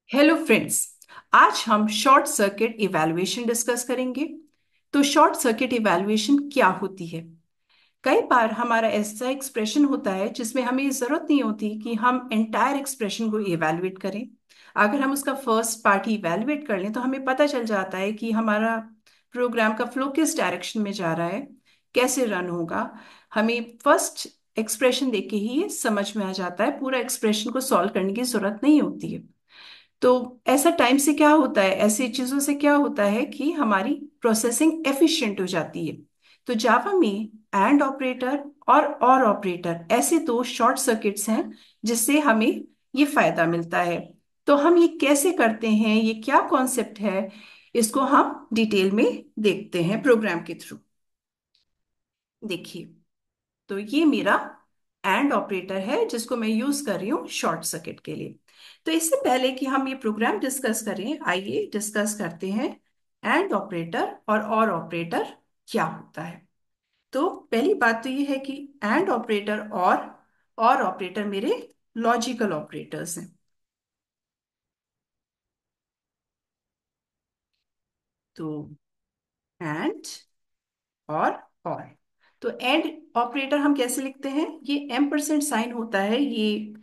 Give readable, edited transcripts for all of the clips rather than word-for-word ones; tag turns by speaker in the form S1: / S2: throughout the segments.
S1: Hello friends. आज हम short circuit evaluation discuss करेंगे। तो शॉर्ट सर्किट इवैल्यूएशन क्या होती है? कई बार हमारा ऐसा एक्सप्रेशन होता है जिसमें हमें ज़रूरत नहीं होती कि हम एंटायर एक्सप्रेशन को इवैल्यूएट करें। अगर हम उसका फर्स्ट पार्ट ही इवैल्यूएट कर लें तो हमें पता चल जाता है कि हमारा प्रोग्राम का फ्लो किस डायरेक्शन में जा रहा है, कैसे रन होगा। हमें फर्स्ट एक्सप्रेशन देख के ही ये समझ में आ जाता है, पूरा एक्सप्रेशन को सॉल्व करने की जरूरत नहीं होती है। तो ऐसा टाइम से क्या होता है, ऐसी चीजों से क्या होता है कि हमारी प्रोसेसिंग एफिशिएंट हो जाती है। तो जावा में एंड ऑपरेटर और ऑपरेटर ऐसे दो शॉर्ट सर्किट्स हैं जिससे हमें ये फायदा मिलता है। तो हम ये कैसे करते हैं, ये क्या कॉन्सेप्ट है, इसको हम डिटेल में देखते हैं प्रोग्राम के थ्रू। देखिए, तो ये मेरा एंड ऑपरेटर है जिसको मैं यूज कर रही हूँ शॉर्ट सर्किट के लिए। तो इससे पहले कि हम ये प्रोग्राम डिस्कस करें, आइए डिस्कस करते हैं एंड ऑपरेटर और ऑपरेटर क्या होता है। तो पहली बात तो ये है कि एंड ऑपरेटर और ऑपरेटर मेरे लॉजिकल ऑपरेटर्स हैं। तो एंड और तो एंड ऑपरेटर हम कैसे लिखते हैं? ये एम% साइन होता है, ये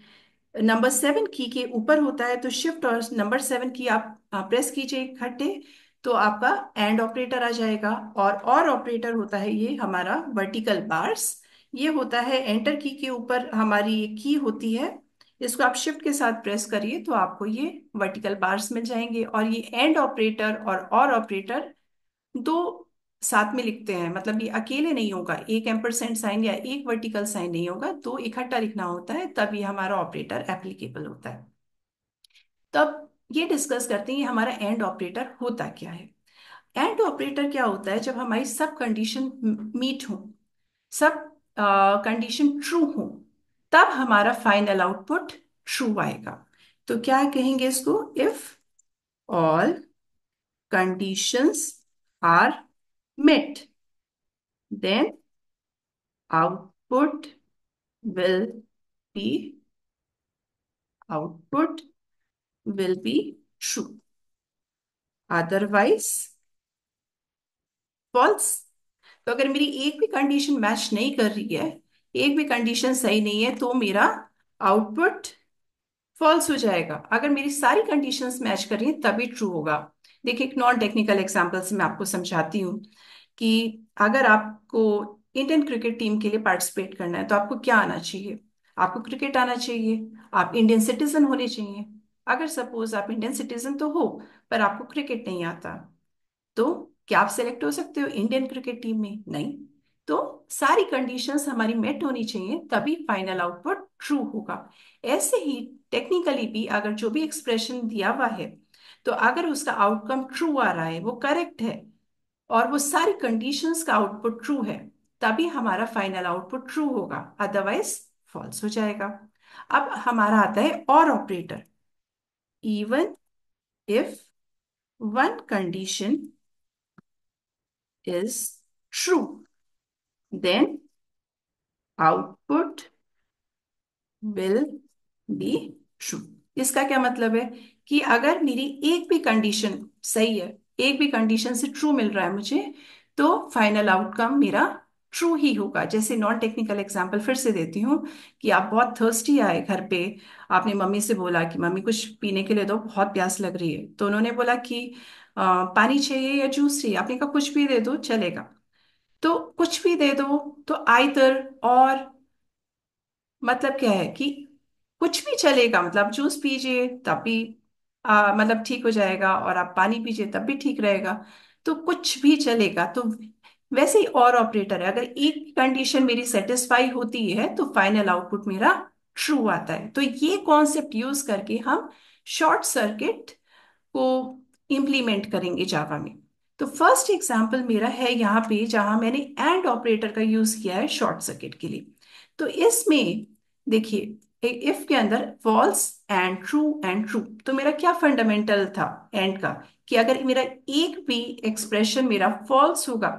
S1: नंबर 7 की के ऊपर होता है। तो शिफ्ट और नंबर 7 की आप प्रेस कीजिए इकट्ठे, तो आपका एंड ऑपरेटर आ जाएगा। और ऑपरेटर होता है ये हमारा वर्टिकल बार्स। ये होता है एंटर की के ऊपर हमारी ये की होती है, इसको आप शिफ्ट के साथ प्रेस करिए तो आपको ये वर्टिकल बार्स मिल जाएंगे। और ये एंड ऑपरेटर और ऑपरेटर दो साथ में लिखते हैं, मतलब ये अकेले नहीं होगा, एक एम्परसेंड साइन या एक वर्टिकल साइन नहीं होगा, दो इकट्ठा लिखना होता है तब ये हमारा ऑपरेटर एप्लीकेबल होता है। तब ये डिस्कस करते हैं ये हमारा एंड ऑपरेटर होता क्या है। एंड ऑपरेटर क्या होता है? जब हमारी सब कंडीशन मीट हो, सब कंडीशन ट्रू हो, तब हमारा फाइनल आउटपुट ट्रू आएगा। तो क्या कहेंगे इसको? If all conditions are met, then output will be output will be true, otherwise false। तो अगर मेरी एक भी कंडीशन मैच नहीं कर रही है, एक भी कंडीशन सही नहीं है, तो मेरा आउटपुट फॉल्स हो जाएगा। अगर मेरी सारी कंडीशंस मैच कर रही हैं तभी ट्रू होगा। देखिए, एक नॉन टेक्निकल एग्जांपल से मैं आपको समझाती हूँ कि अगर आपको इंडियन क्रिकेट टीम के लिए पार्टिसिपेट करना है तो आपको क्या आना चाहिए? आपको क्रिकेट आना चाहिए, आप इंडियन सिटीजन होने चाहिए। अगर सपोज आप इंडियन सिटीजन तो हो, पर आपको क्रिकेट नहीं आता, तो क्या आप सेलेक्ट हो सकते हो इंडियन क्रिकेट टीम में? नहीं। तो सारी कंडीशंस हमारी मेट होनी चाहिए तभी फाइनल आउटपुट ट्रू होगा। ऐसे ही टेक्निकली भी अगर जो भी एक्सप्रेशन दिया हुआ है, तो अगर उसका आउटकम ट्रू आ रहा है, वो करेक्ट है, और वो सारी कंडीशंस का आउटपुट ट्रू है, तभी हमारा फाइनल आउटपुट ट्रू होगा, अदरवाइज फॉल्स हो जाएगा। अब हमारा आता है or operator. Even if one condition is true, then output will be true. इसका क्या मतलब है? कि अगर मेरी एक भी कंडीशन सही है, एक भी कंडीशन से ट्रू मिल रहा है मुझे, तो फाइनल आउटकम मेरा ट्रू ही होगा। जैसे नॉन टेक्निकल एग्जांपल फिर से देती हूँ कि आप बहुत थर्स्टी आए घर पे, आपने मम्मी से बोला कि मम्मी कुछ पीने के लिए दो, बहुत प्यास लग रही है। तो उन्होंने बोला कि पानी चाहिए या जूस चाहिए? आपने कहा कुछ भी दे दो चलेगा। तो कुछ भी दे दो, तो आइदर और मतलब क्या है कि कुछ भी चलेगा, मतलब जूस पीजिए तब भी मतलब ठीक हो जाएगा, और आप पानी पीजिए तब भी ठीक रहेगा। तो कुछ भी चलेगा। तो वैसे ही और ऑपरेटर है, अगर एक कंडीशन मेरी सेटिस्फाई होती है तो फाइनल आउटपुट मेरा ट्रू आता है। तो ये कॉन्सेप्ट यूज करके हम शॉर्ट सर्किट को इम्प्लीमेंट करेंगे जावा में। तो फर्स्ट एग्जांपल मेरा है यहाँ पे जहां मैंने एंड ऑपरेटर का यूज किया है शॉर्ट सर्किट के लिए। तो इसमें देखिए, इफ के अंदर फॉल्स एंड ट्रू, तो मेरा क्या फंडामेंटल था एंड का? कि अगर मेरा एक भी एक्सप्रेशन मेरा फॉल्स होगा,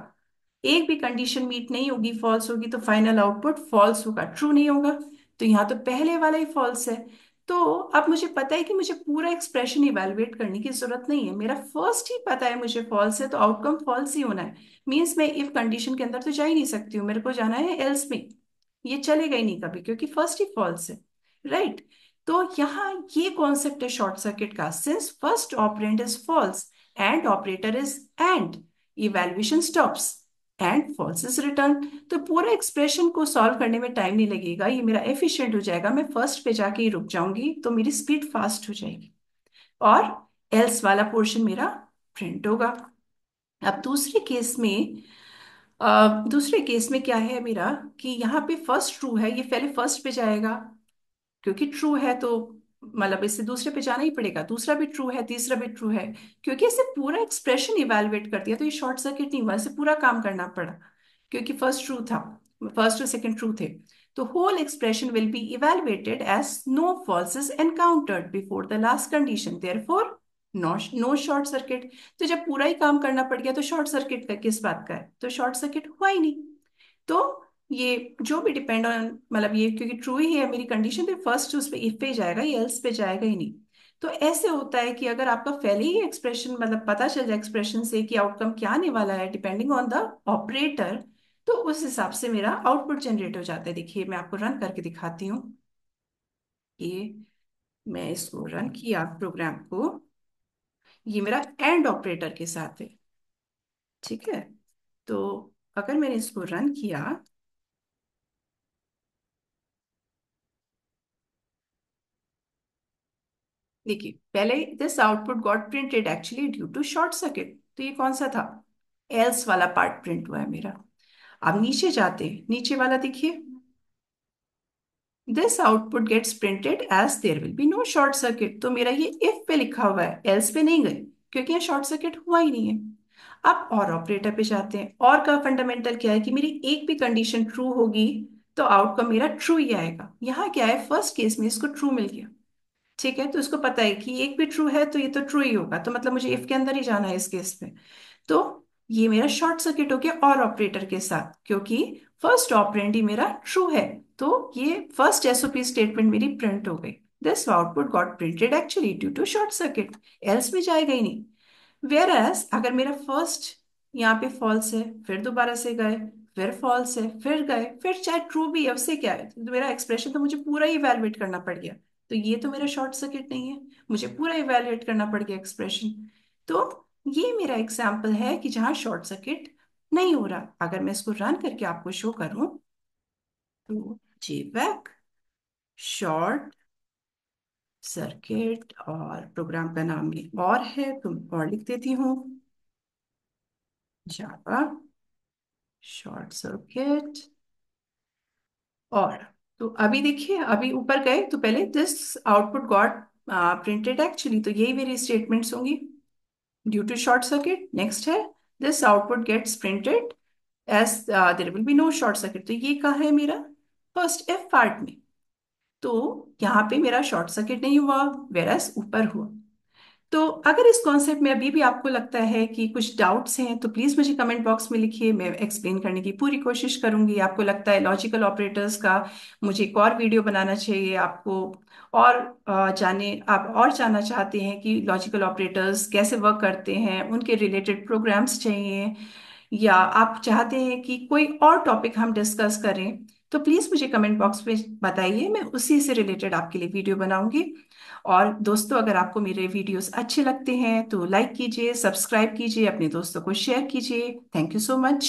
S1: एक भी कंडीशन मीट नहीं होगी, फॉल्स होगी, तो फाइनल आउटपुट फॉल्स होगा, ट्रू नहीं होगा। तो यहाँ तो पहले वाला ही फॉल्स है। तो अब मुझे पता है कि मुझे पूरा एक्सप्रेशन इवेलुएट करने की जरूरत नहीं है, मेरा फर्स्ट ही पता है मुझे फॉल्स है, तो आउटकम फॉल्स ही होना है। मीन्स मैं इफ कंडीशन के अंदर तो जा ही नहीं सकती हूँ, मेरे को जाना है एल्स में। ये चलेगा ही नहीं कभी, क्योंकि फर्स्ट ही फॉल्स है। राइट। तो यहाँ ये कॉन्सेप्ट है शॉर्ट सर्किट का, since first operand is false and operator is and, evaluation stops and false is return. तो पूरा एक्सप्रेशन को सॉल्व करने में टाइम नहीं लगेगा, ये मेरा एफिशिएंट हो जाएगा, मैं फर्स्ट पे जाके ही रुक जाऊंगी, तो मेरी स्पीड फास्ट हो जाएगी, और एल्स वाला पोर्शन मेरा प्रिंट होगा। अब दूसरे केस में क्या है मेरा, कि यहाँ पे फर्स्ट ट्रू है, ये पहले फर्स्ट पे जाएगा, क्योंकि ट्रू है तो मतलब इससे दूसरे पे जाना ही पड़ेगा, दूसरा भी ट्रू है, तीसरा भी ट्रू है, क्योंकि इसे पूरा एक्सप्रेशन इवेलुएट कर दिया, तो ये शॉर्ट सर्किट नहीं हुआ, इसे पूरा काम करना पड़ा, क्योंकि फर्स्ट ट्रू था, फर्स्ट और सेकंड ट्रू थे। तो whole expression will be evaluated as no false is encountered before the last condition, therefore no no short circuit. तो जब पूरा ही काम करना पड़ गया तो शॉर्ट सर्किट का किस बात का है, तो शॉर्ट सर्किट हुआ ही नहीं। तो ये जो भी डिपेंड ऑन, मतलब ये क्योंकि ट्रू ही है मेरी कंडीशन, तो फर्स्ट उस पे इफ पे जाएगा, ये एल्स पे जाएगा ही नहीं। तो ऐसे होता है कि अगर आपका पहले ही एक्सप्रेशन मतलब पता चल जाए एक्सप्रेशन से कि आउटकम क्या आने वाला है डिपेंडिंग ऑन द ऑपरेटर, तो उस हिसाब से मेरा आउटपुट जनरेट हो जाता है। देखिए मैं आपको रन करके दिखाती हूँ। ये मैं इसको रन किया प्रोग्राम को, ये मेरा एंड ऑपरेटर के साथ है। ठीक है। तो अगर मैंने इसको रन किया, देखिए पहले this output got printed actually due to short circuit, तो ये कौन सा था, एल्स वाला पार्ट प्रिंट हुआ है मेरा। अब नीचे जाते हैं, नीचे वाला देखिए, this output gets printed as there will be no short circuit, तो मेरा ये इफ पे लिखा हुआ है, एल्स पे नहीं गए, क्योंकि यहाँ शॉर्ट सर्किट हुआ ही नहीं है। अब और ऑपरेटर पे जाते हैं, और का फंडामेंटल क्या है कि मेरी एक भी कंडीशन ट्रू होगी तो आउटकम मेरा ट्रू ही आएगा। यहाँ क्या है, फर्स्ट केस में इसको ट्रू मिल गया, ठीक है, तो इसको पता है कि एक भी ट्रू है तो ये तो ट्रू ही होगा, तो मतलब मुझे इफ के अंदर ही जाना है इस केस में। तो ये मेरा शॉर्ट सर्किट हो गया और ऑपरेटर के साथ, क्योंकि फर्स्ट ऑपरेंड ही मेरा ट्रू है, तो ये फर्स्ट एसओपी स्टेटमेंट मेरी प्रिंट हो गई, this output got printed actually due to short circuit, else में जाएगा ही नहीं। वेयर एज अगर मेरा फर्स्ट यहाँ पे फॉल्स है, फिर दोबारा से गए, फिर फॉल्स है, फिर गए, फिर चाहे ट्रू भी है, उससे क्या है, तो मेरा एक्सप्रेशन तो मुझे पूरा ही इवेलुएट करना पड़ गया, तो ये तो मेरा शॉर्ट सर्किट नहीं है, मुझे पूरा इवेलुएट करना पड़ गया एक्सप्रेशन। तो ये मेरा एग्जाम्पल है कि जहाँ शॉर्ट सर्किट नहीं हो रहा। अगर मैं इसको रन करके आपको शो करूं, तो जेवैक शॉर्ट सर्किट, और प्रोग्राम का नाम भी और है तो और लिख देती हूँ, जावा शॉर्ट सर्किट। और तो अभी देखिए, अभी ऊपर गए तो पहले this output got printed actually, तो यही मेरी स्टेटमेंट्स होंगी due to short circuit. Next है this output gets printed as there will be no short circuit, तो ये कहाँ है मेरा, फर्स्ट इफ पार्ट में, तो यहाँ पे मेरा शॉर्ट सर्किट नहीं हुआ, वेरस ऊपर हुआ। तो अगर इस कॉन्सेप्ट में अभी भी आपको लगता है कि कुछ डाउट्स हैं, तो प्लीज़ मुझे कमेंट बॉक्स में लिखिए, मैं एक्सप्लेन करने की पूरी कोशिश करूंगी। आपको लगता है लॉजिकल ऑपरेटर्स का मुझे एक और वीडियो बनाना चाहिए आपको, और आप और जानना चाहते हैं कि लॉजिकल ऑपरेटर्स कैसे वर्क करते हैं, उनके रिलेटेड प्रोग्राम्स चाहिए, या आप चाहते हैं कि कोई और टॉपिक हम डिस्कस करें, तो प्लीज़ मुझे कमेंट बॉक्स में बताइए, मैं उसी से रिलेटेड आपके लिए वीडियो बनाऊंगी। और दोस्तों अगर आपको मेरे वीडियोस अच्छे लगते हैं तो लाइक कीजिए, सब्सक्राइब कीजिए, अपने दोस्तों को शेयर कीजिए। Thank you so much.